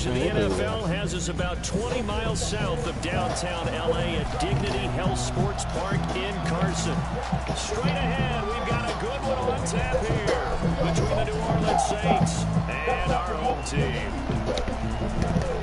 coverage of the NFL has us about 20 miles south of downtown L.A. at Dignity Health Sports Park in Carson. Straight ahead, we've got a good one on tap here between the New Orleans Saints and our home team.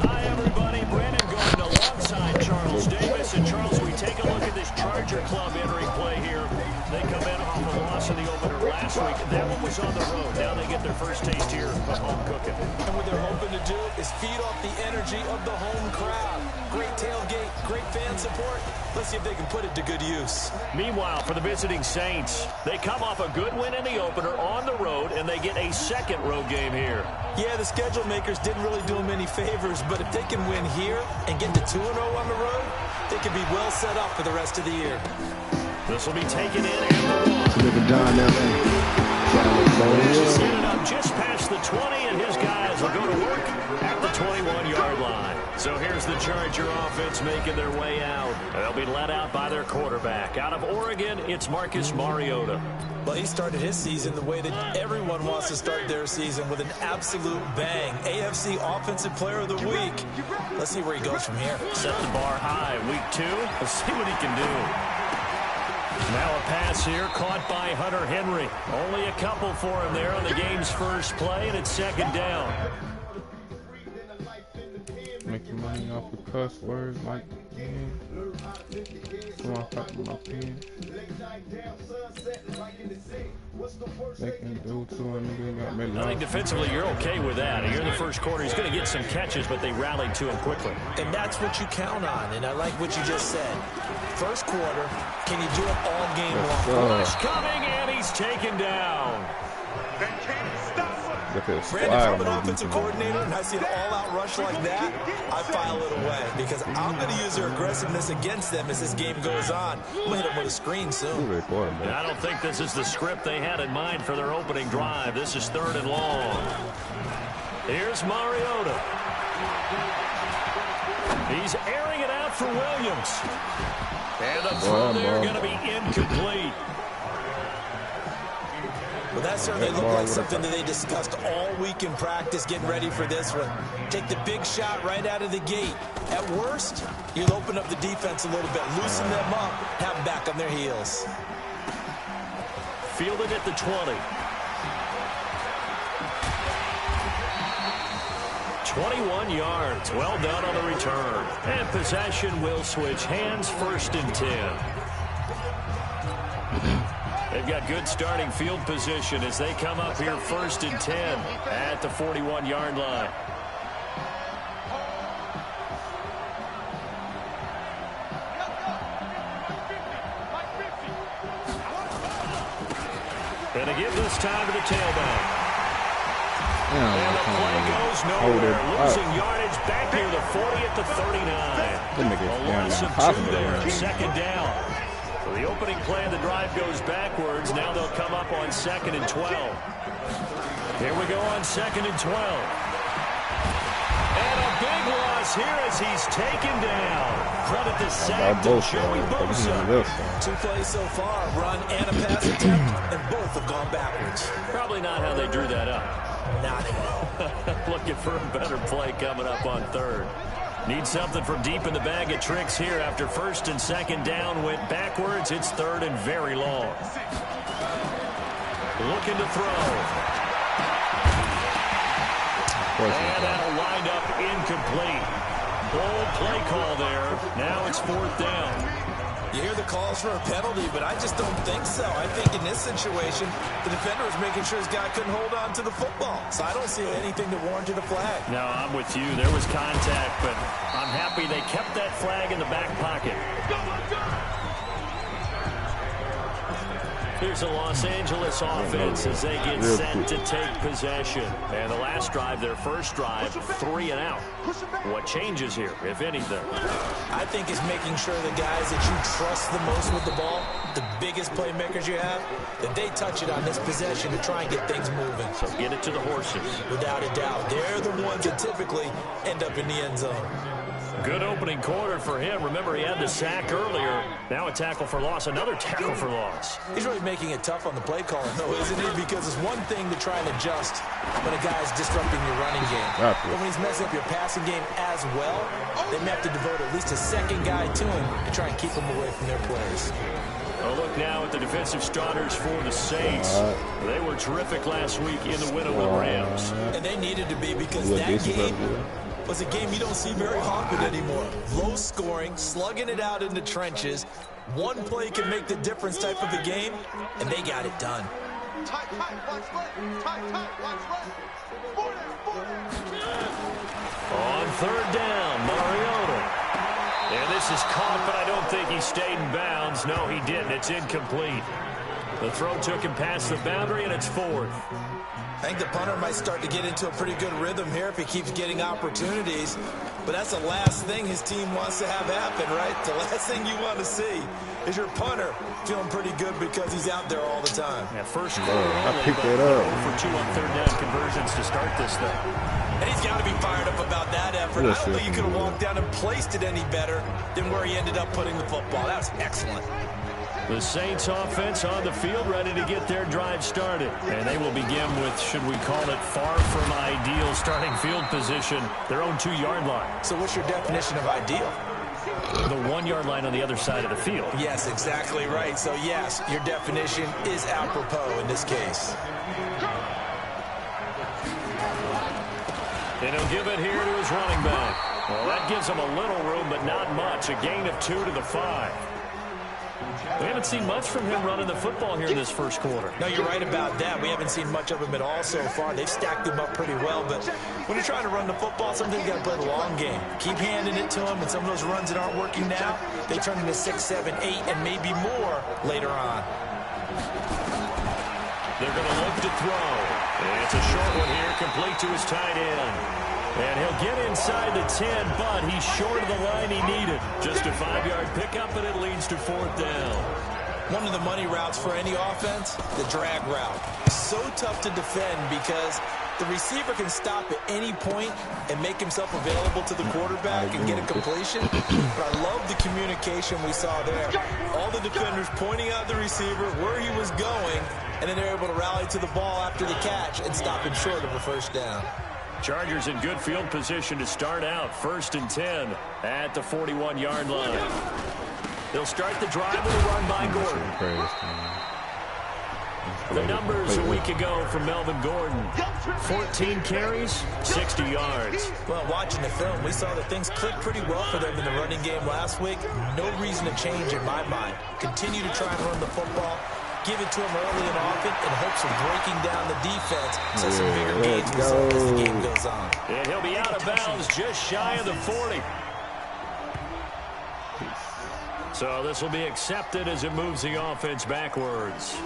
Hi, everybody. Brandon going alongside Charles Davis. And, Charles, we take a look at this Charger club entering play here. They come in off a loss in the opener last week. That one was on the road. Now they get their first taste here of home cooking. And what they're hoping to do is feed off the energy of the home crowd. Great tailgate, great fan support. Let's see if they can put it to good use. Meanwhile, for the visiting Saints, they come off a good win in the opener on the road, and they get a second road game here. Yeah, the schedule makers didn't really do them any favors, but if they can win here and get to 2-0 on the road, they can be well set up for the rest of the year. This will be taken in at the 1. Just hit it up just past the 20, and his guys will go to work at the 21-yard line. So here's the Charger offense making their way out. They'll be led out by their quarterback. Out of Oregon, it's Marcus Mariota. Well, he started his season the way that everyone wants to start their season, with an absolute bang. AFC Offensive Player of the Week. Let's see where he goes from here. Set the bar high. Week 2. Let's see what he can do. Now a pass here caught by Hunter Henry. Only a couple for him there on the game's first play, and it's second down. Making money off of cuss words like come on, top of my pen. Making do to a nigga got me. I think defensively you're okay with that. Here in the first quarter, he's going to get some catches, but they rallied to him quickly. And that's what you count on, and I like what you just said. First quarter, can you do it all game long? Rush coming, and he's taken down. Brandon, from an offensive coordinator, and I see an all-out rush like that, I file it away because I'm going to use their aggressiveness against them as this game goes on. I'm going to hit them with a screen soon. I don't think this is the script they had in mind for their opening drive. This is 3rd and long. Here's Mariota. He's airing it out for Williams. And the throw there going to be incomplete. Well, that certainly looked like something that they discussed all week in practice, getting ready for this one. Take the big shot right out of the gate. At worst, you'll open up the defense a little bit, loosen them up, have them back on their heels. Fielded at the 20. 21 yards. Well done on the return. And possession will switch hands, 1st and 10. They've got good starting field position as they come up here 1st and 10 at the 41-yard line. And to give this time to the tailback. And the play goes nowhere. Losing yardage back near the 40 at the 39. A loss of 2 there, 2nd down. So the opening play of the drive goes backwards. Now they'll come up on 2nd and 12. Here we go on 2nd and 12. And a big loss here as he's taken down. Credit the sack to Joey Bosa. 2 plays so far, run and a pass attempt, and both have gone backwards. Probably not how they drew that up. Not at all. Looking for a better play coming up on 3rd. Need something from deep in the bag of tricks here after 1st and 2nd down went backwards. It's 3rd and very long. Looking to throw. And that'll wind up incomplete. Bold play call there. Now it's 4th down. You hear the calls for a penalty, but I just don't think so. I think in this situation, the defender was making sure his guy couldn't hold on to the football. So I don't see anything that warranted a flag. No, I'm with you. There was contact, but I'm happy they kept that flag in the back pocket. Here's the Los Angeles offense as they get set to take possession. And the last drive, their first drive, 3 and out. What changes here, if anything? I think it's making sure the guys that you trust the most with the ball, the biggest playmakers you have, that they touch it on this possession to try and get things moving. So get it to the horses. Without a doubt. They're the ones that typically end up in the end zone. Good opening quarter for him. Remember, he had the sack earlier. Now a tackle for loss, another tackle for loss. He's really making it tough on the play caller, though, isn't he? Because it's one thing to try and adjust when a guy's disrupting your running game. But when he's messing up your passing game as well, they may have to devote at least a second guy to him to try and keep him away from their plays. A look now at the defensive starters for the Saints. They were terrific last week in the win over the Rams. And they needed to be, because that game was a game you don't see very often anymore. Low scoring, slugging it out in the trenches. One play can make the difference type of a game, and they got it done. On third down, Mariota. And this is caught, but I don't think he stayed in bounds. No, he didn't. It's incomplete. The throw took him past the boundary, and it's fourth. I think the punter might start to get into a pretty good rhythm here if he keeps getting opportunities. But that's the last thing his team wants to have happen, right? The last thing you want to see is your punter feeling pretty good because he's out there all the time. Yeah, first quarter only, but for 2 on third down conversions to start this thing. And he's got to be fired up about that effort. I don't think you could have walked down and placed it any better than where he ended up putting the football. That was excellent. The Saints offense on the field, ready to get their drive started. And they will begin with, should we call it, far from ideal starting field position, their own 2-yard line. So what's your definition of ideal? The 1-yard line on the other side of the field. Yes, exactly right. So yes, your definition is apropos in this case. And he'll give it here to his running back. Well, that gives him a little room, but not much. A gain of 2 to the 5. We haven't seen much from him running the football here in this first quarter. No, you're right about that. We haven't seen much of him at all so far. They've stacked him up pretty well, but when you're trying to run the football, sometimes you got to play the long game. Keep handing it to him, and some of those runs that aren't working now, they turn into 6, 7, 8, and maybe more later on. They're going to look to throw. And it's a short one here, complete to his tight end. And he'll get inside the 10, but he's short of the line he needed. Just a 5-yard pickup, and it leads to fourth down. One of the money routes for any offense, the drag route. So tough to defend because the receiver can stop at any point and make himself available to the quarterback and get a completion. But I love the communication we saw there. All the defenders pointing out the receiver, where he was going, and then they're able to rally to the ball after the catch and stop him short of a first down. Chargers in good field position to start out. 1st and 10 at the 41-yard line. They'll start the drive with a run by Gordon. The numbers a week ago from Melvin Gordon. 14 carries, 60 yards. Well, watching the film, we saw that things clicked pretty well for them in the running game last week. No reason to change in my mind. Continue to try and run the football. Give it to him early and often in hopes of breaking down the defense. So some bigger gains we saw as the game goes on. And he'll be out of bounds just shy of the 40. So this will be accepted as it moves the offense backwards.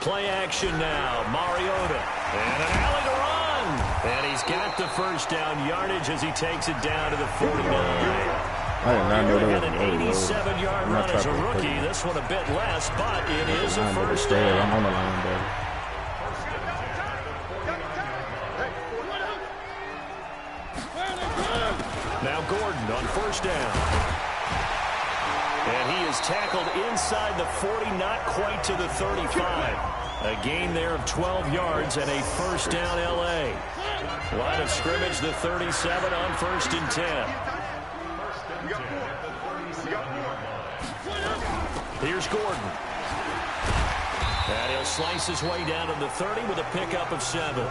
Play action now. Mariota. And an alley to run. And he's got the first down yardage as he takes it down to the 49. I did not know that. An 87-yard run as a rookie. This one a bit less, but it is a first down. I'm on the line, baby. Now Gordon on first down. And he is tackled inside the 40, not quite to the 35. A gain there of 12 yards and a first down L.A. Line of scrimmage, the 37 on 1st and 10. Here's Gordon. And he'll slice his way down to the 30 with a pickup of 7.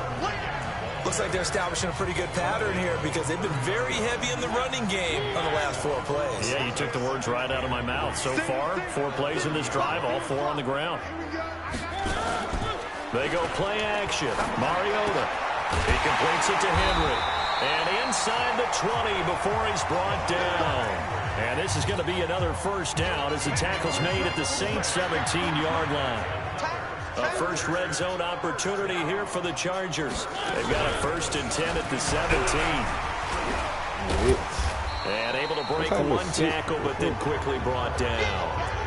Looks like they're establishing a pretty good pattern here because they've been very heavy in the running game on the last 4 plays. Yeah, you took the words right out of my mouth. So far, 4 plays in this drive, all 4 on the ground. They go play action. Mariota. He completes it to Henry. And inside the 20 before he's brought down. And this is going to be another first down as the tackle's made at the Saints 17-yard line. A first red zone opportunity here for the Chargers. They've got a 1st and 10 at the 17. And able to break one tackle, but then quickly brought down.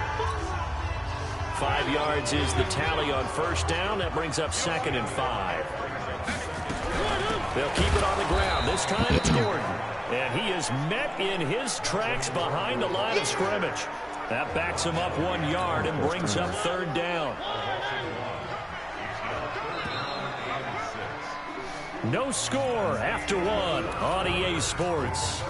5 yards is the tally on first down. That brings up 2nd and 5. They'll keep it on the ground. This time it's Gordon. And he is met in his tracks behind the line of scrimmage. That backs him up 1 yard and brings up 3rd down. No score after 1 on EA Sports.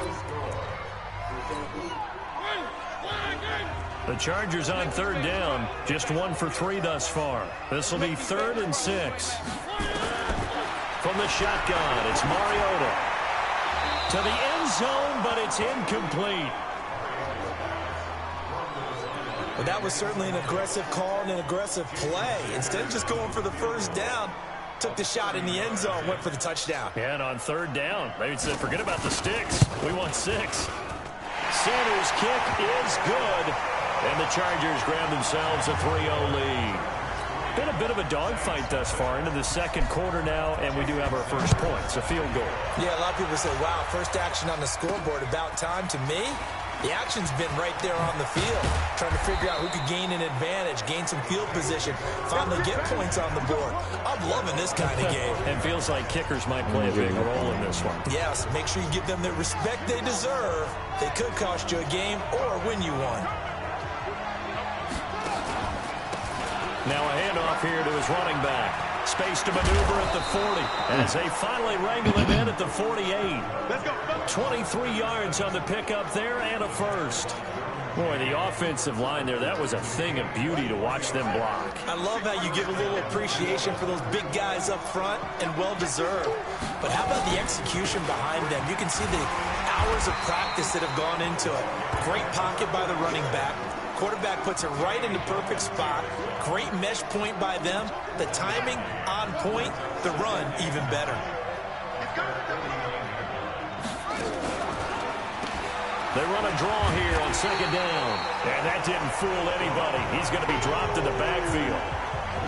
The Chargers on 3rd down, just 1 for 3 thus far. This will be 3rd and 6. From the shotgun, it's Mariota. To the end zone, but it's incomplete. Well, that was certainly an aggressive call and an aggressive play. Instead of just going for the first down, took the shot in the end zone, went for the touchdown. And on 3rd down, they said, forget about the sticks. We want 6. Sanders' kick is good. And the Chargers grab themselves a 3-0 lead. Been a bit of a dogfight thus far into the 2nd quarter now, and we do have our first points, a field goal. Yeah, a lot of people say, wow, first action on the scoreboard, about time. To me, the action's been right there on the field, trying to figure out who could gain an advantage, gain some field position, finally get points on the board. I'm loving this kind of game. And feels like kickers might play a big role in this one. Yes, make sure you give them the respect they deserve. They could cost you a game or win you one. Now a handoff here to his running back. Space to maneuver at the 40 as they finally wrangle him in at the 48. 23 yards on the pickup there and a first. Boy, the offensive line there, that was a thing of beauty to watch them block. I love how you give a little appreciation for those big guys up front, and well-deserved. But how about the execution behind them? You can see the hours of practice that have gone into it. Great pocket by the running back. Quarterback puts it right in the perfect spot. Great mesh point by them. The timing on point. The run even better. They run a draw here on 2nd down. And that didn't fool anybody. He's going to be dropped in the backfield.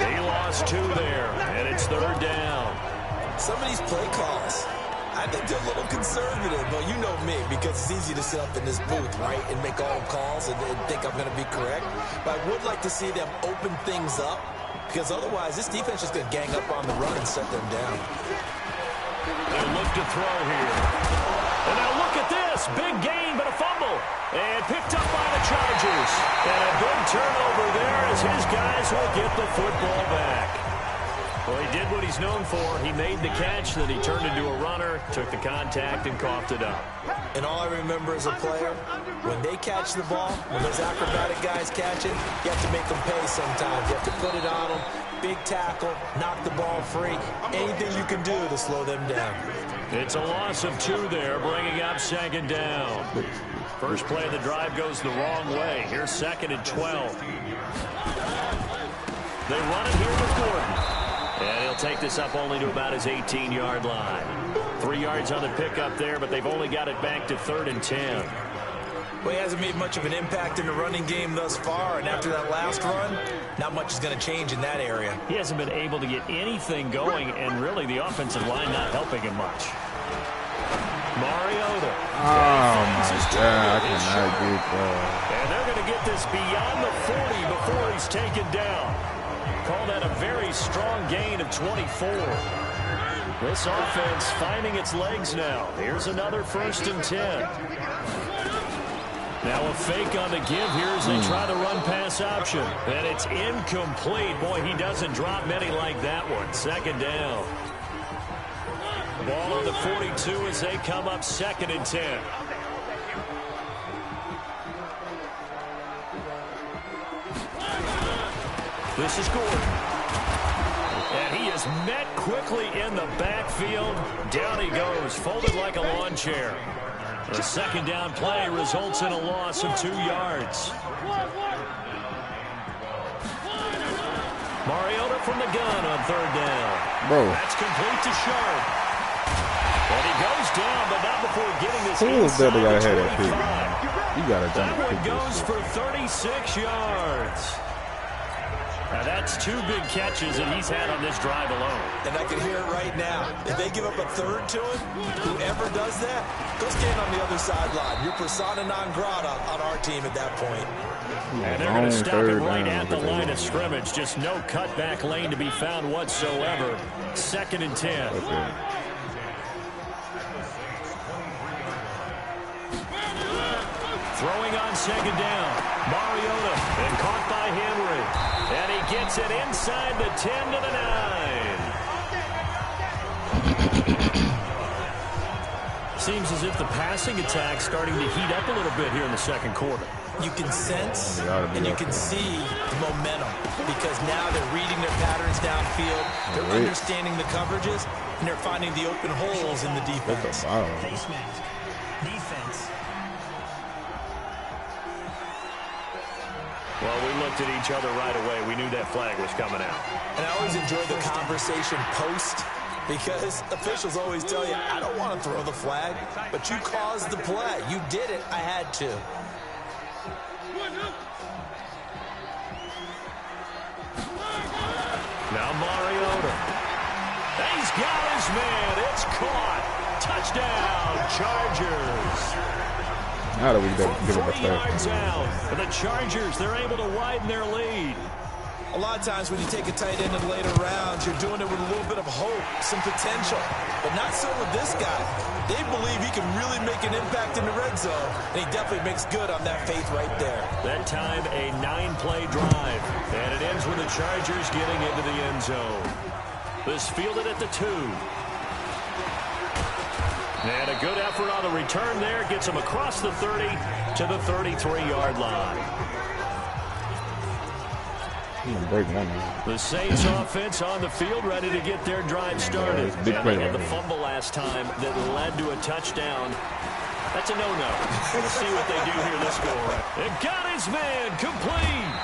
They lost 2 there, and it's 3rd down. Some of these play calls, I think they're a little conservative, but you know me, because it's easy to sit up in this booth, right, and make all the calls and think I'm going to be correct. But I would like to see them open things up, because otherwise this defense is going to gang up on the run and set them down. They look to throw here. And now look at this. Big gain, but a fumble. And picked up by the Chargers. And a big turnover there as his guys will get the football back. Well, he did what he's known for. He made the catch, then he turned into a runner, took the contact, and coughed it up. And all I remember as a player, when they catch the ball, when those acrobatic guys catch it, you have to make them pay sometimes. You have to put it on them, big tackle, knock the ball free. Anything you can do to slow them down. It's a loss of 2 there, bringing up 2nd down. First play of the drive goes the wrong way. Here's 2nd and 12. They run it here with Gordon. And he'll take this up only to about his 18-yard line. 3 yards on the pickup there, but they've only got it back to 3rd and 10. Well, he hasn't made much of an impact in the running game thus far, and after that last run, not much is going to change in that area. He hasn't been able to get anything going, and really the offensive line not helping him much. Mariota. Oh, my God. I cannot get that. And they're going to get this beyond the 40 before he's taken down. Call that a very strong gain of 24. This offense finding its legs now. Here's another 1st and 10. Now a fake on the give here as they try the run-pass option. And it's incomplete. Boy, he doesn't drop many like that one. 2nd down. Ball on the 42 as they come up 2nd and 10. This is Gordon. And he is met quickly in the backfield. Down he goes, folded like a lawn chair. The 2nd down play results in a loss of 2 yards. Mariota from the gun on 3rd down. Bro. That's complete to Sharp. And he goes down, but not before getting this Who was that inside got the ahead of 25. You got to That jump one goes for 36 yards. Now that's 2 big catches that he's had on this drive alone. And I can hear it right now. If they give up a third to him, whoever does that, go stand on the other sideline. You're persona non grata on our team at that point. And they're going to stop it right at the line of scrimmage. Just no cutback lane to be found whatsoever. 2nd and 10. Okay. Throwing on 2nd down. Mariota, and caught by Henry. And he gets it inside the 10 to the 9. Seems as if the passing attack's starting to heat up a little bit here in the 2nd quarter. You can sense and you can see the momentum because now they're reading their patterns downfield, they're understanding the coverages, and they're finding the open holes in the defense. Face mask. Defense. Well, we looked at each other right away. We knew that flag was coming out. And I always enjoy the conversation post because officials always tell you, I don't want to throw the flag, but you caused the play. You did it. I had to. Now Mariota. He's got his man. It's caught. Touchdown, Chargers. Now that we give it a 40 yards out. For the Chargers, they're able to widen their lead. A lot of times when you take a tight end in later rounds, you're doing it with a little bit of hope, some potential. But not so with this guy. They believe he can really make an impact in the red zone, and he definitely makes good on that faith right there. That time, a 9-play drive. And it ends with the Chargers getting into the end zone. This fielded at the 2. And a good effort on the return there. Gets him across the 30 to the 33-yard line. The Saints offense on the field ready to get their drive started. And they had the fumble last time that led to a touchdown. That's a no-no. We'll see what they do here this go-around. It got his man complete.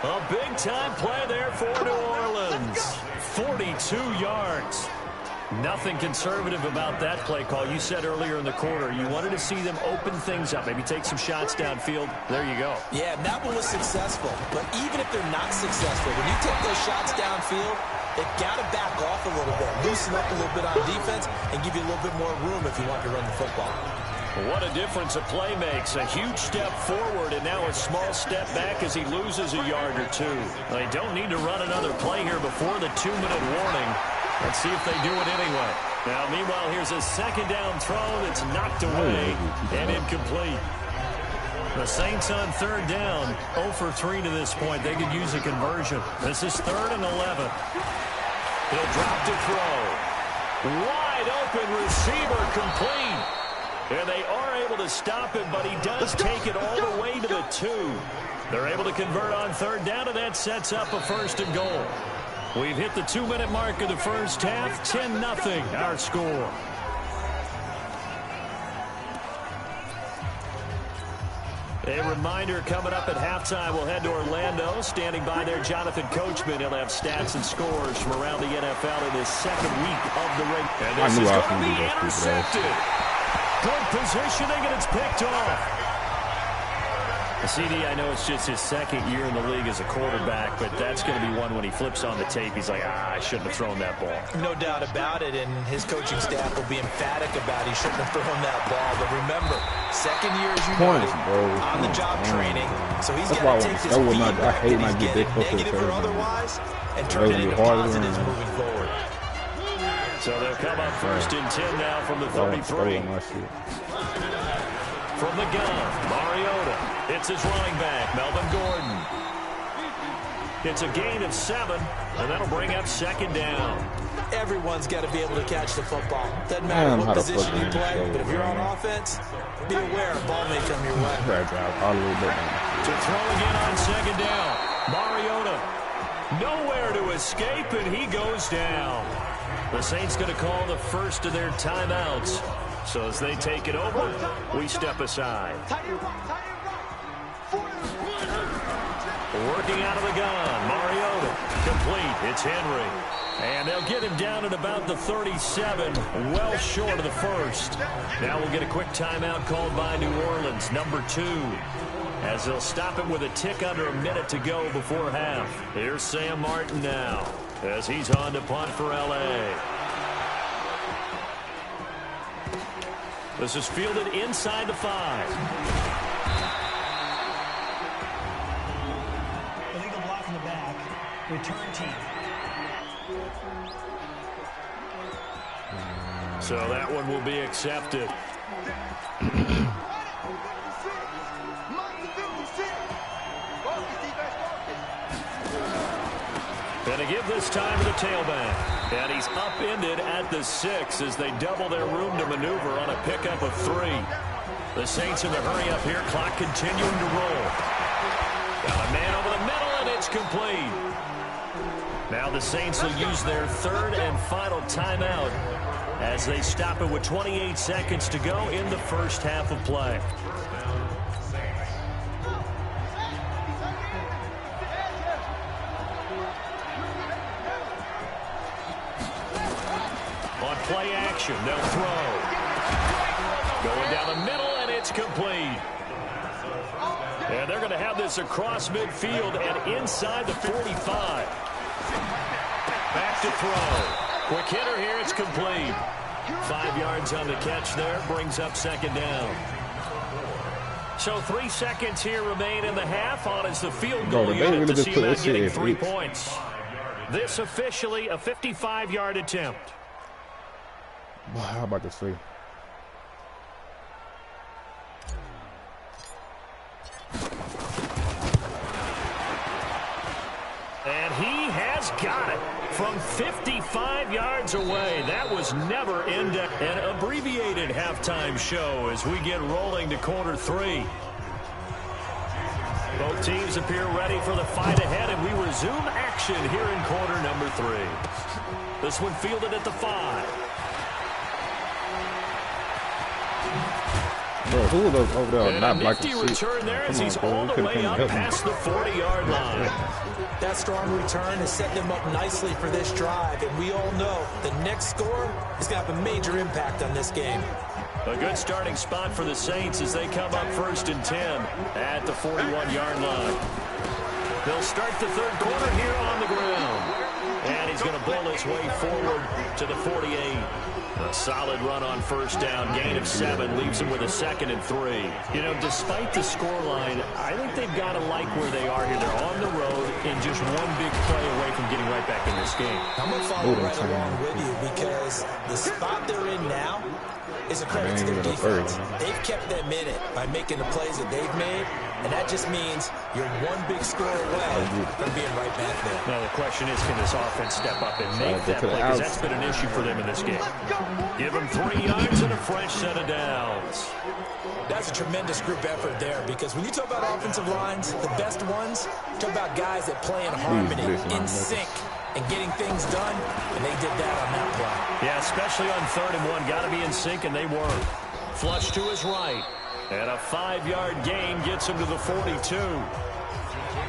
A big-time play there for New Orleans. 42 yards. Nothing conservative about that play call. You said earlier in the quarter you wanted to see them open things up, maybe take some shots downfield. There you go. Yeah, that one was successful. But even if they're not successful, when you take those shots downfield, they've got to back off a little bit, loosen up a little bit on defense, and give you a little bit more room if you want to run the football. What a difference a play makes. A huge step forward and now a small step back as he loses a yard or 2. They don't need to run another play here before the 2-minute warning. Let's see if they do it anyway. Now, meanwhile, here's a 2nd down throw that's knocked away and incomplete. The Saints on 3rd down, 0 for 3 to this point. They could use a conversion. This is 3rd and 11. He'll drop to throw. Wide open receiver complete. And they are able to stop him, but he does take it all the way to the 2. They're able to convert on 3rd down, and that sets up a 1st and goal. We've hit the 2-minute mark of the first half. 10-0 our score. A reminder coming up at halftime, we'll head to Orlando. Standing by there, Jonathan Coachman. He'll have stats and scores from around the NFL in his 2nd week of the regular. And this is going to be intercepted. Good positioning, and it's picked off. CD, I know it's just his 2nd year in the league as a quarterback, but that's going to be one when he flips on the tape. He's like, I shouldn't have thrown that ball. No doubt about it, and his coaching staff will be emphatic about he shouldn't have thrown that ball. But remember, 2nd year, as you know, on-the-job training, so he's got to take this feedback that he's getting, negative or otherwise, and turn it into positives moving forward. So they'll come up 1st and 10 now from the 33. From the gun, Mariota. It's his running back, Melvin Gordon. It's a gain of 7, and that'll bring up 2nd down. Everyone's got to be able to catch the football. Doesn't matter what position you play, but if you're on offense, be aware a ball may come your way. To throw again on 2nd down. Mariota. Nowhere to escape, and he goes down. The Saints going to call the first of their timeouts. So as they take it over, we step aside. Working out of the gun, Mariota. Complete, it's Henry. And they'll get him down at about the 37, well short of the 1st. Now we'll get a quick timeout called by New Orleans, number 2. as they'll stop it with a tick under a minute to go before half. Here's Sam Martin now as he's on to punt for L.A. This is fielded inside the 5. Illegal block in the back. Return team. So that one will be accepted. And to give this time to the tailback. And he's upended at the 6 as they double their room to maneuver on a pickup of 3. The Saints in the hurry up here. Clock continuing to roll. Got a man over the middle, and it's complete. Now the Saints will use their 3rd and final timeout as they stop it with 28 seconds to go in the first half of play. On play action, they'll throw. Going down the middle, and it's complete. And they're going to have this across midfield and inside the 45. Back to throw. Quick hitter here, it's complete. 5 yards on the catch there, brings up 2nd down. So 3 seconds here remain in the half on as the field goal unit to see about getting 3 points. This officially a 55-yard attempt. Wow, how about to say? And he has got it from 55 yards away. That was never ended. An abbreviated halftime show as we get rolling to quarter 3. Both teams appear ready for the fight ahead, and we resume action here in quarter number 3. This one fielded at the 5. Bro, who are those over there? And not a nifty return there as he's all the way up past the 40-yard line. That strong return is setting them up nicely for this drive, and we all know the next score is going to have a major impact on this game. A good starting spot for the Saints as they come up 1st and 10 at the 41-yard line. They'll start the 3rd quarter here on the ground. And he's going to bowl his way forward to the 48. A solid run on 1st down. Gain of 7 leaves him with a 2nd and 3. You know, despite the scoreline, I think they've got to like where they are here. They're on the road and just one big play away from getting right back in this game. I'm going to follow right along with you because the spot they're in now is a credit to their defense. They've kept them in it by making the plays that they've made, and that just means you're one big score away from being right back there. Now the question is, can this offense step up and make that play? Because that's been an issue for them in this game. Give them 3 yards and a fresh set of downs. That's a tremendous group effort there because when you talk about offensive lines, the best ones, talk about guys that play in harmony, in sync, and getting things done, and they did that on that play. Yeah, especially on 3rd and 1. Got to be in sync, and they were. Flush to his right. And a 5-yard gain gets him to the 42.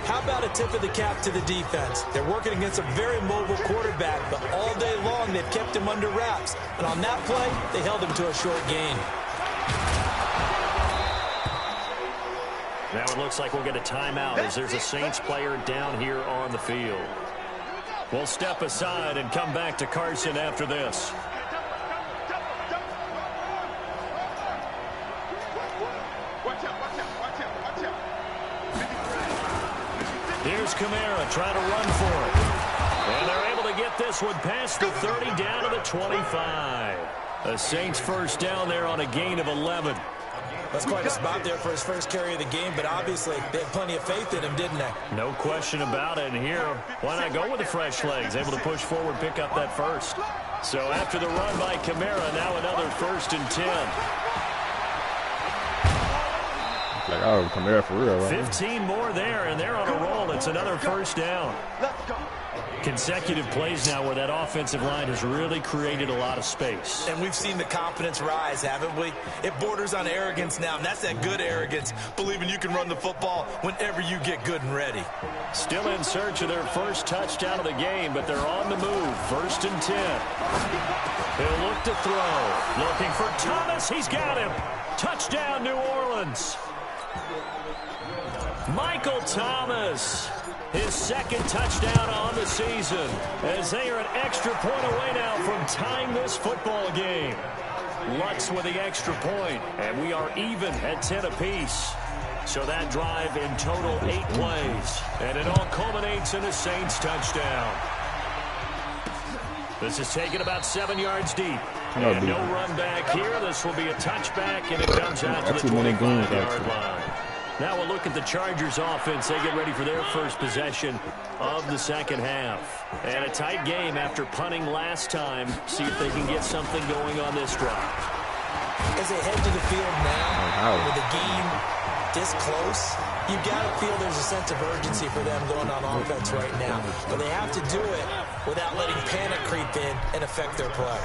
How about a tip of the cap to the defense? They're working against a very mobile quarterback, but all day long they've kept him under wraps. And on that play, they held him to a short gain. Now it looks like we'll get a timeout as there's a Saints player down here on the field. We'll step aside and come back to Carson after this. Here's Kamara trying to run for it. And they're able to get this one past the 30 down to the 25. The Saints 1st down there on a gain of 11. That's quite a spot there for his first carry of the game, but obviously they had plenty of faith in him, didn't they? No question about it. And here, why not go with the fresh legs? Able to push forward, pick up that 1st. So after the run by Kamara, now another 1st and 10. Like, oh, Kamara for real, right? 15 more there, and they're on a roll. It's another 1st down. Consecutive plays now where that offensive line has really created a lot of space. And we've seen the confidence rise, haven't we? It borders on arrogance now, and that's that good arrogance, believing you can run the football whenever you get good and ready. Still in search of their 1st touchdown of the game, but they're on the move. 1st and 10. He'll look to throw. Looking for Thomas. He's got him. Touchdown, New Orleans. Michael Thomas, his second touchdown on the season, as they are an extra point away now from tying this football game. Lutz with the extra point, and we are even at 10 apiece. So that drive in total 8 plays, and it all culminates in a Saints touchdown. This is taken about 7 yards deep. And no run back here. This will be a touchback, and it comes out to the 25-yard line. Now we'll look at the Chargers offense. They get ready for their first possession of the second half. And a tight game after punting last time. See if they can get something going on this drive. As they head to the field now, with the game this close, you've got to feel there's a sense of urgency for them going on offense right now. But they have to do it without letting panic creep in and affect their play.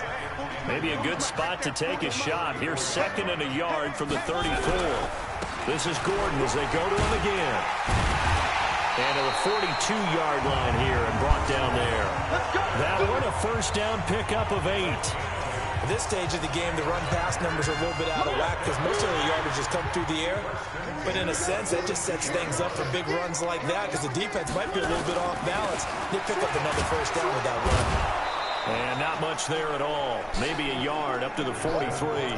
Maybe a good spot to take a shot. Here's 2nd and a yard from the 34. This is Gordon as they go to him again. And to the 42-yard line here and brought down there. That one a first down pickup of 8. At this stage of the game, the run-pass numbers are a little bit out of whack because most of the yardage has come through the air. But in a sense, that just sets things up for big runs like that because the defense might be a little bit off balance. They pick up another first down with that run. And not much there at all. Maybe a yard up to the 43.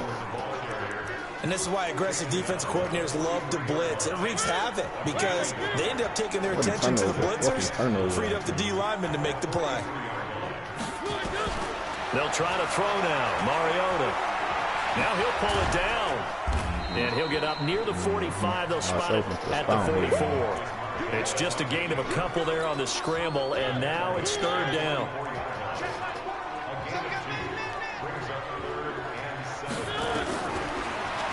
And this is why aggressive defensive coordinators love to blitz. It wreaks havoc because they end up taking their attention to the blitzers, freed up the D lineman to make the play. They'll try to throw now. Mariota. Now he'll pull it down. And he'll get up near the 45. They'll spot it at the 44. It's just a gain of a couple there on the scramble, and now it's 3rd down.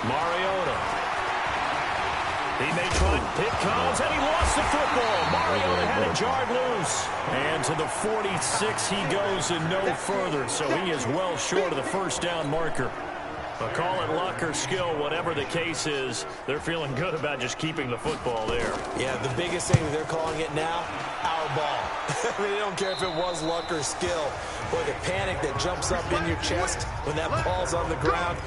Mariota. He may try. It comes, and he lost the football. Mariota had it jarred loose. And to the 46 he goes and no further. So he is well short of the first down marker. But call it luck or skill, whatever the case is, they're feeling good about just keeping the football there. Yeah, the biggest thing that they're calling it now, our ball. I mean, they don't care if it was luck or skill. Boy, the panic that jumps up in your chest when that ball's on the ground,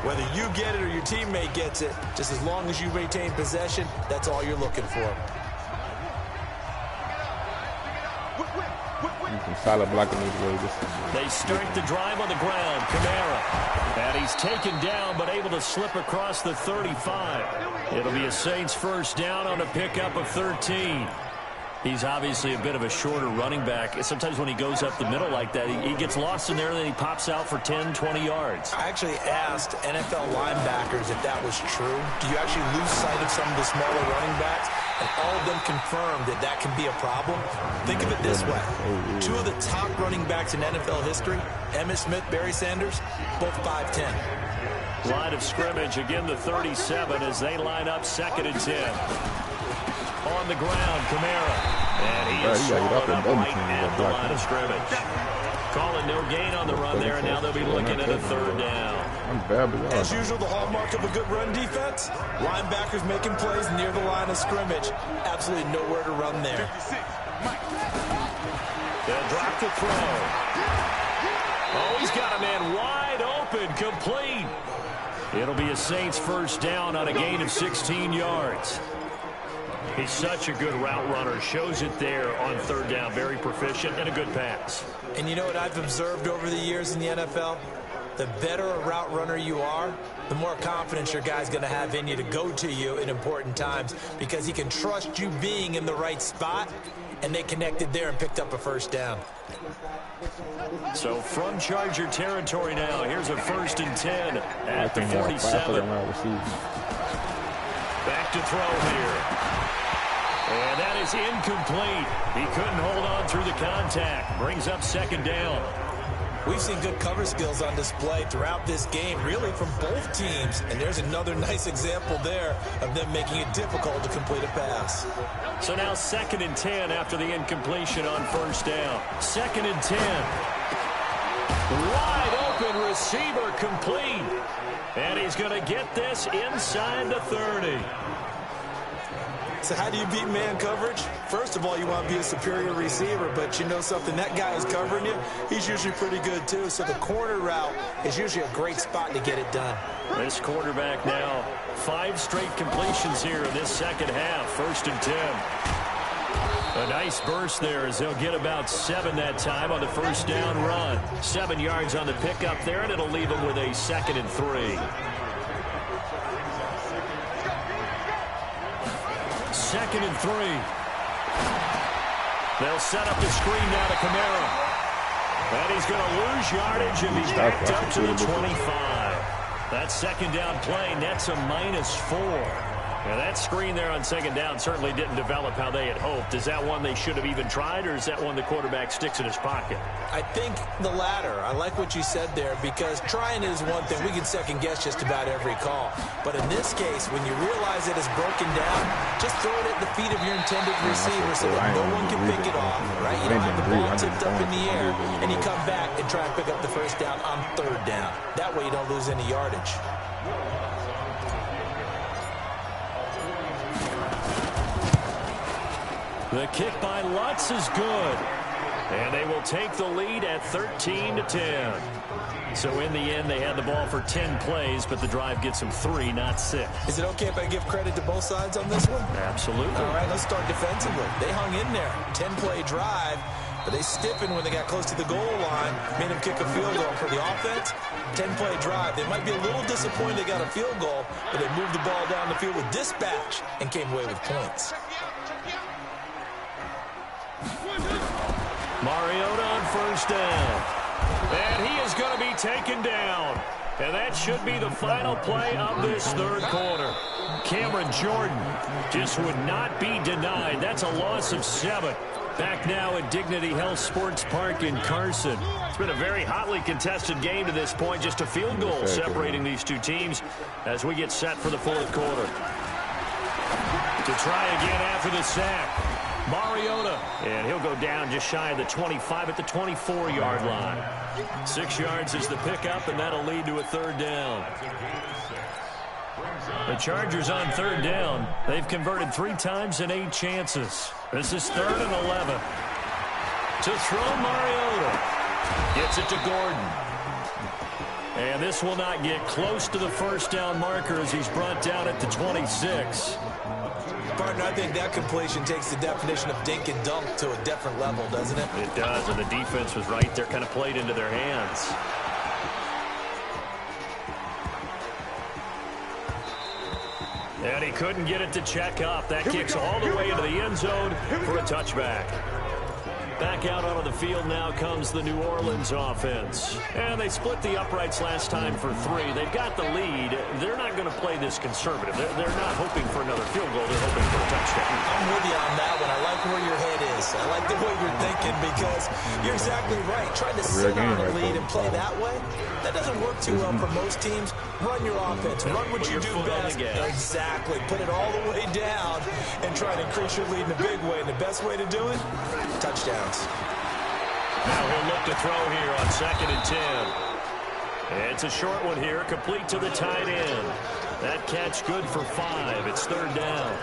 whether you get it or your teammate gets it, just as long as you maintain possession, that's all you're looking for. Solid blocking these ways. They start the drive on the ground. Kamara. And he's taken down, but able to slip across the 35. It'll be a Saints first down on a pickup of 13. He's obviously a bit of a shorter running back. Sometimes when he goes up the middle like that, he gets lost in there, and then he pops out for 10, 20 yards. I actually asked NFL linebackers if that was true. Do you actually lose sight of some of the smaller running backs? And all of them confirmed that that can be a problem. Think of it this way. 2 of the top running backs in NFL history, Emmitt Smith, Barry Sanders, both 5'10". Line of scrimmage, again the 37 as they line up 2nd and 10. On the ground, Kamara. And he is swallowed up right at the line of scrimmage. Calling no gain on the run there, and now they'll be looking at a 3rd down. As usual, the hallmark of a good run defense, linebackers making plays near the line of scrimmage. Absolutely nowhere to run there. They'll drop the throw. Oh, he's got a man wide open, complete. It'll be a Saints first down on a gain of 16 yards. He's such a good route runner. Shows it there on 3rd down. Very proficient and a good pass. And you know what I've observed over the years in the NFL? The better a route runner you are, the more confidence your guy's going to have in you to go to you in important times because he can trust you being in the right spot, and they connected there and picked up a first down. So from Charger territory now, here's a 1st and 10 at the 47. Back to throw here. And that is incomplete. He couldn't hold on through the contact. Brings up 2nd down. We've seen good cover skills on display throughout this game, really from both teams. And there's another nice example there of them making it difficult to complete a pass. So now 2nd and 10 after the incompletion on 1st down. 2nd and 10. Wide open receiver complete. And he's going to get this inside the 30. So how do you beat man coverage? First of all, you want to be a superior receiver, but you know something, that guy who's covering you, he's usually pretty good too. So the corner route is usually a great spot to get it done. This quarterback now, 5 straight completions here in this second half. 1st and 10. A nice burst there as they'll get about 7 that time on the first down run. 7 yards on the pickup there, and it'll leave them with a 2nd and 3. 2nd and 3. They'll set up the screen now to Kamara. And he's going to lose yardage and be backed up to the 25. That second down play nets a -4. Now, that screen there on 2nd down certainly didn't develop how they had hoped. Is that one they should have even tried, or is that one the quarterback sticks in his pocket? I think the latter. I like what you said there, because trying is one thing. We can second-guess just about every call. But in this case, when you realize it is broken down, just throw it at the feet of your intended receiver so that no one can pick it off, right? You don't have the ball tipped up in the air, and you come back and try and pick up the first down on 3rd down. That way you don't lose any yardage. The kick by Lutz is good. And they will take the lead at 13-10. So in the end, they had the ball for 10 plays, but the drive gets them 3, not 6. Is it okay if I give credit to both sides on this one? Absolutely. All right, let's start defensively. They hung in there. 10-play drive, but they stiffened when they got close to the goal line, made them kick a field goal. For the offense, 10-play drive. They might be a little disappointed they got a field goal, but they moved the ball down the field with dispatch and came away with points. Mariota on 1st down. And he is going to be taken down. And that should be the final play of this 3rd quarter. Cameron Jordan just would not be denied. That's a loss of 7. Back now at Dignity Health Sports Park in Carson. It's been a very hotly contested game to this point. Just a field goal separating these two teams as we get set for the 4th quarter. To try again after the sack. Mariota, and he'll go down just shy of the 25 at the 24-yard line. 6 yards is the pickup, and that'll lead to a 3rd down. The Chargers on 3rd down. They've converted 3 times in 8 chances. This is 3rd and 11. To throw, Mariota. Gets it to Gordon. And this will not get close to the first down marker as he's brought down at the 26. Partner, I think that completion takes the definition of dink and dunk to a different level, doesn't it? It does, and the defense was right there, kind of played into their hands. And he couldn't get it to check up. That kicks all the way into the end zone for a touchback. Back out onto the field now comes the New Orleans offense. And they split the uprights last time for 3. They've got the lead. They're not going to play this conservative. They're not hoping for another field goal. They're hoping for a touchdown. I'm with you on that one. I like where your head is. I like the way you're thinking, because you're exactly right. Trying to sit on a lead and play that way, that doesn't work too well for most teams. Run your offense. Run what you do best. Exactly. Put it all the way down and try to increase your lead in a big way. And the best way to do it, touchdowns. Now he'll look to throw here on 2nd and 10. It's a short one here, complete to the tight end. That catch good for 5. It's 3rd down.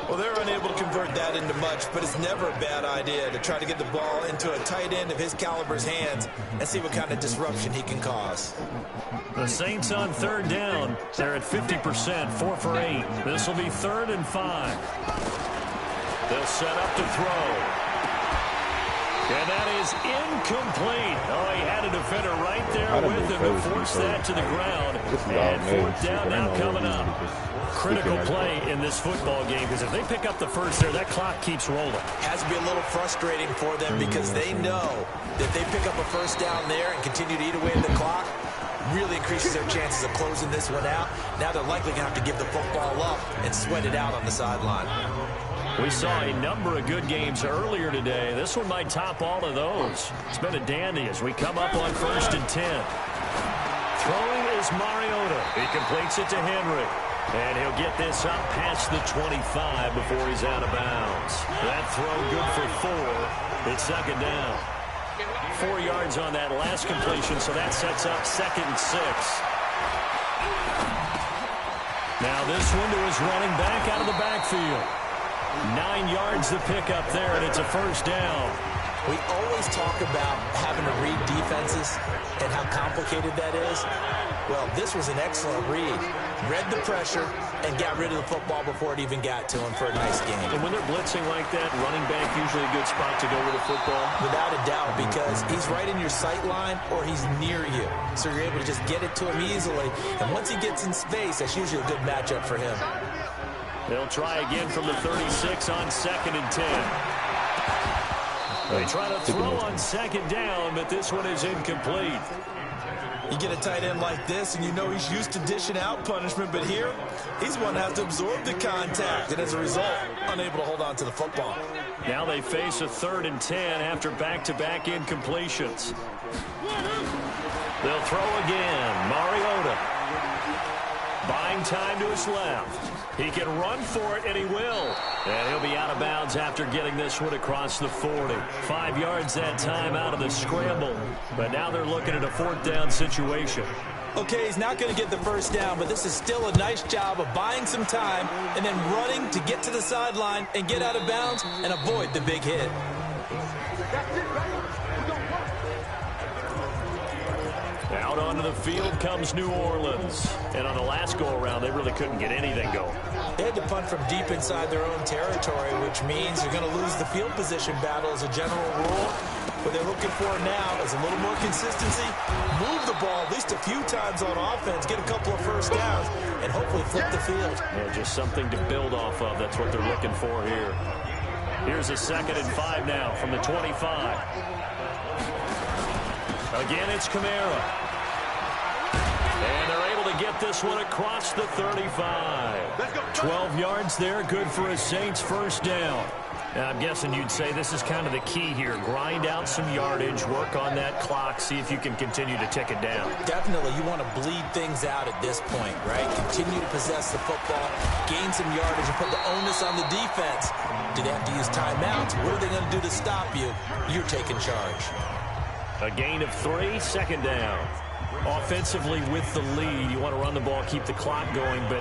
Well, they're unable to convert that into much, but it's never a bad idea to try to get the ball into a tight end of his caliber's hands and see what kind of disruption he can cause. The Saints on 3rd down. They're at 50%, 4 for 8. This will be 3rd and 5. They'll set up to throw. And that is incomplete. Oh, he had a defender right there with him to force that to the ground. And 4th down now coming up. Critical play in this football game, because if they pick up the first there, that clock keeps rolling. Has to be a little frustrating for them, because they know that they pick up a first down there and continue to eat away at the clock, really increases their chances of closing this one out. Now they're likely going to have to give the football up and sweat it out on the sideline. We saw a number of good games earlier today. This one might top all of those. It's been a dandy as we come up on 1st and 10. Throwing is Mariota. He completes it to Henry. And he'll get this up past the 25 before he's out of bounds. That throw good for 4. It's 2nd down. 4 yards on that last completion, so that sets up 2nd and 6. Now this one to his running back out of the backfield. 9 yards the pickup there, and it's a first down. We always talk about having to read defenses and how complicated that is. Well, this was an excellent read. Read the pressure and got rid of the football before it even got to him for a nice game. And when they're blitzing like that, running back usually a good spot to go with the football? Without a doubt, because he's right in your sight line or he's near you. So you're able to just get it to him easily. And once he gets in space, that's usually a good matchup for him. They'll try again from the 36 on 2nd and 10. They try to throw on 2nd down, but this one is incomplete. You get a tight end like this, and you know he's used to dishing out punishment, but here, he's one that has to absorb the contact, and as a result, unable to hold on to the football. Now they face a 3rd and 10 after back-to-back incompletions. They'll throw again. Mariota buying time to his left. He can run for it, and he will. And he'll be out of bounds after getting this one across the 40. 5 yards that time out of the scramble. But now they're looking at a 4th down situation. Okay, he's not going to get the first down, but this is still a nice job of buying some time and then running to get to the sideline and get out of bounds and avoid the big hit. Out onto the field comes New Orleans. And on the last go-around, they really couldn't get anything going. They had to punt from deep inside their own territory, which means they're going to lose the field position battle as a general rule. What they're looking for now is a little more consistency, move the ball at least a few times on offense, get a couple of first downs, and hopefully flip the field. Yeah, just something to build off of. That's what they're looking for here. Here's a 2nd and 5 now from the 25. Again, it's Kamara. And they're able to get this one across the 35. 12 yards there, good for a Saints first down. Now, I'm guessing you'd say this is kind of the key here. Grind out some yardage, work on that clock, see if you can continue to tick it down. Definitely, you want to bleed things out at this point, right? Continue to possess the football, gain some yardage, and put the onus on the defense. Do they have to use timeouts? What are they going to do to stop you? You're taking charge. A gain of 3, 2nd down. Offensively with the lead, you want to run the ball, keep the clock going, but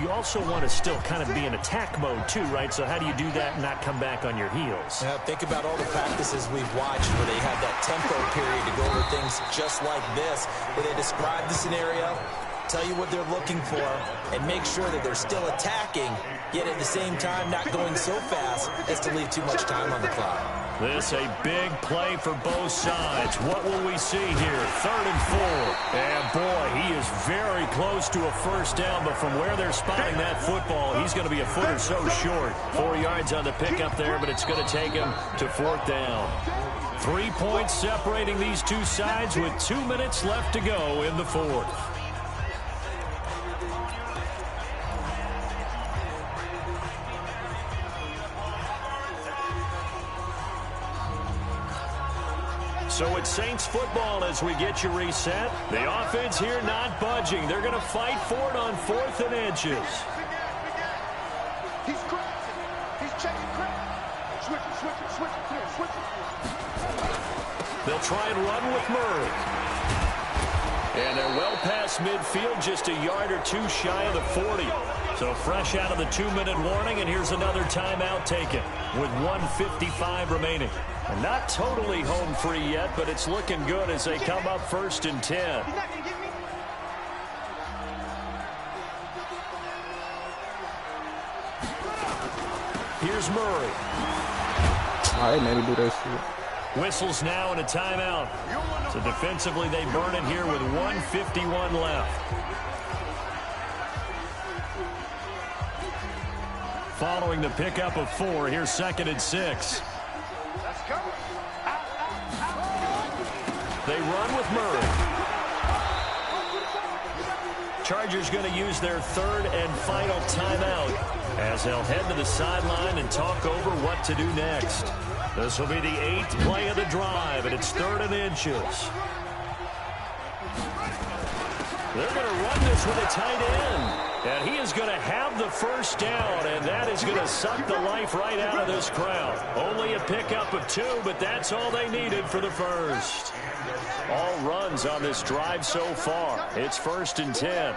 you also want to still kind of be in attack mode too, right? So how do you do that and not come back on your heels? Yeah, think about all the practices we've watched where they have that tempo period to go over things just like this, where they describe the scenario, tell you what they're looking for, and make sure that they're still attacking, yet at the same time not going so fast as to leave too much time on the clock. This a big play for both sides. What will we see here? 3rd and 4. And boy, he is very close to a first down, but from where they're spotting that football, he's going to be a foot or so short. 4 yards on the pickup there, but it's going to take him to 4th down. 3 points separating these two sides with 2 minutes left to go in the 4th. So it's Saints football as we get you reset. The offense here not budging. They're going to fight for it on 4th and inches. He's crossing. He's checking crack. Switch. They'll try and run with Murray. And they're well past midfield, just a yard or 2 shy of the 40. So fresh out of the 2-minute warning, and here's another timeout taken with 1:55 remaining. And not totally home free yet, but it's looking good as they come up 1st and 10. Here's Murray. All right, man, to do that shit. Whistles now and a timeout. So defensively, they burn it here with 1:51 left. Following the pickup of 4, here's 2nd and 6. They run with Murray. Chargers going to use their 3rd and final timeout as they'll head to the sideline and talk over what to do next. This will be the 8th play of the drive, and it's 3rd and inches. They're going to run this with a tight end. And he is going to have the first down, and that is going to suck the life right out of this crowd. Only a pickup of 2, but that's all they needed for the first. All runs on this drive so far. It's 1st and 10.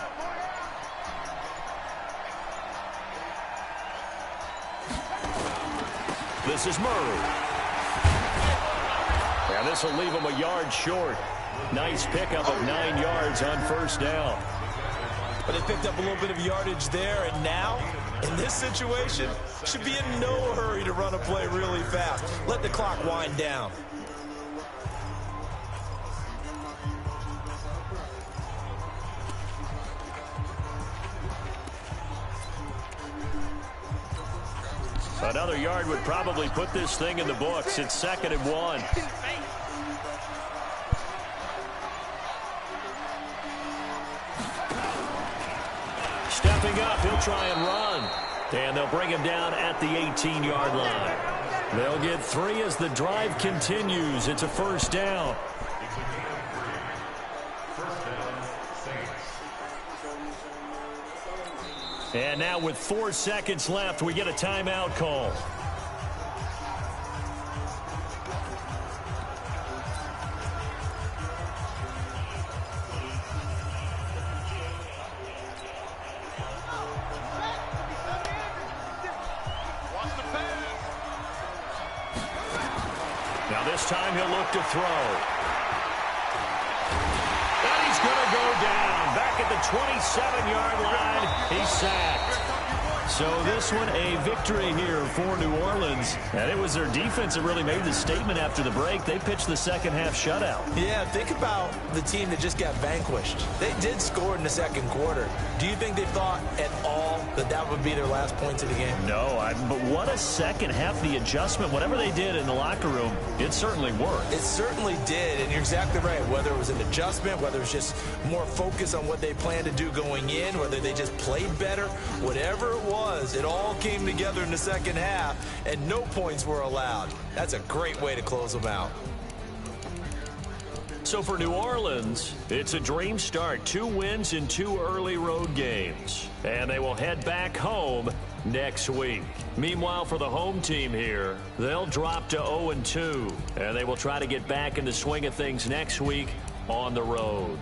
This is Murray. And this will leave him a yard short. Nice pickup of 9 yards on first down. But they picked up a little bit of yardage there, and now, in this situation, should be in no hurry to run a play really fast. Let the clock wind down. Another yard would probably put this thing in the books. It's 2nd and 1. Stepping up, he'll try and run. And they'll bring him down at the 18-yard line. They'll get 3 as the drive continues. It's a first down. And now with 4 seconds left, we get a timeout call. Now this time he'll look to throw. And he's going to go down. Back at the 27-yard line, he's sacked. So this one a victory here for New Orleans. And it was their defense that really made the statement after the break. They pitched the second-half shutout. Yeah, think about the team that just got vanquished. They did score in the second quarter. Do you think they thought at all that that would be their last points of the game? No, but what a second half. The adjustment, whatever they did in the locker room, it certainly worked. It certainly did, and you're exactly right. Whether it was an adjustment, whether it was just more focus on what they planned to do going in, whether they just played better, whatever it was, it all came together in the second half, and no points were allowed. That's a great way to close them out. So for New Orleans, it's a dream start. 2 wins in 2 early road games. And they will head back home next week. Meanwhile, for the home team here, they'll drop to 0-2. And they will try to get back in the swing of things next week on the road.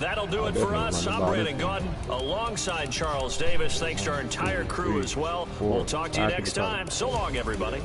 That'll do it for us. I'm Brandon Gaudin alongside Charles Davis. Thanks to our entire crew as well. We'll talk to you next time. So long, everybody.